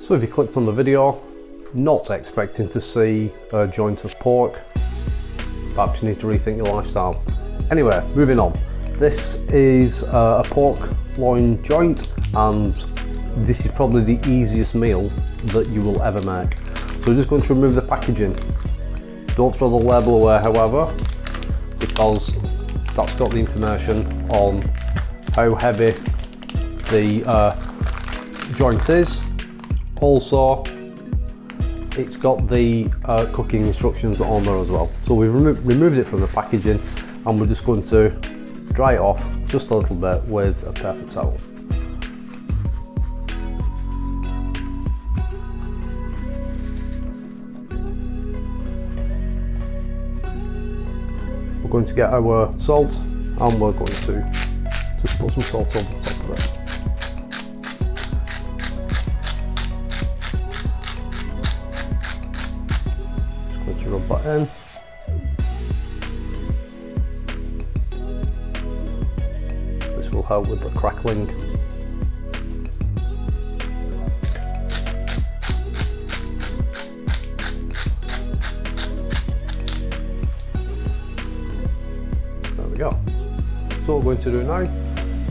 So if you clicked on the video, not expecting to see a joint of pork, perhaps you need to rethink your lifestyle. Anyway, moving on. This is a pork loin joint, and this is probably the easiest meal that you will ever make. So we're just going to remove the packaging. Don't throw the label away, however, because that's got the information on how heavy the joint is. Also, it's got the cooking instructions on there as well. So we've removed it from the packaging, and we're just going to dry it off just a little bit with a paper towel. We're going to get our salt, and we're going to just put some salt over the top of it. Rub that in. This will help with the crackling. There we go. So what we're going to do now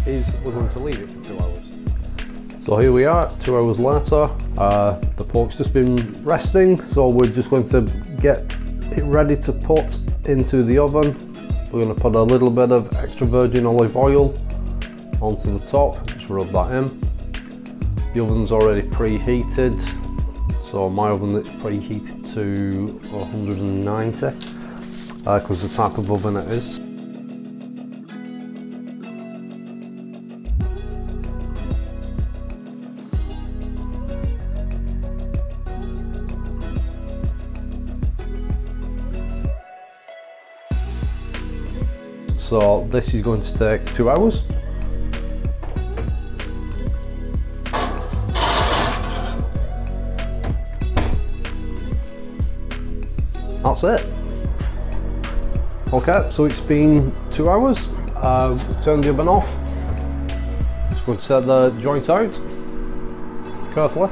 is we're going to leave it for 2 hours. So here we are, 2 hours later. The pork's just been resting, so we're just going to get it ready to put into the oven. We're going to put a little bit of extra virgin olive oil onto the top, just rub that in. The oven's already preheated, so my oven is preheated to 190 because the type of oven it is. So this is going to take 2 hours. That's it. Okay, so it's been 2 hours. Turn the oven off. Just going to set the joint out carefully.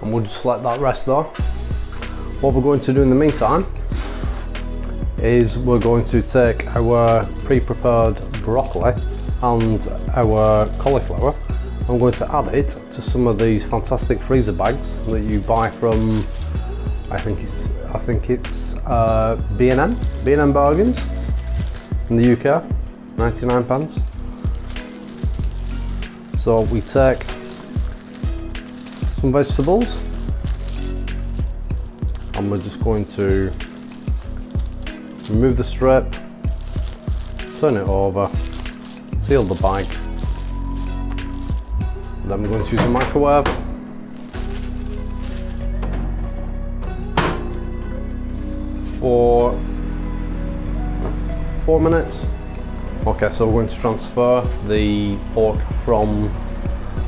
And we'll just let that rest there. What we're going to do in the meantime is we're going to take our pre-prepared broccoli and our cauliflower. I'm going to add it to some of these fantastic freezer bags that you buy from, I think it's B&M Bargains in the UK, 99 £. So we take some vegetables, and we're just going to remove the strip, turn it over, seal the bag, and then we're going to use a microwave. For 4 minutes. Okay, so we're going to transfer the pork from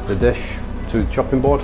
the dish to the chopping board.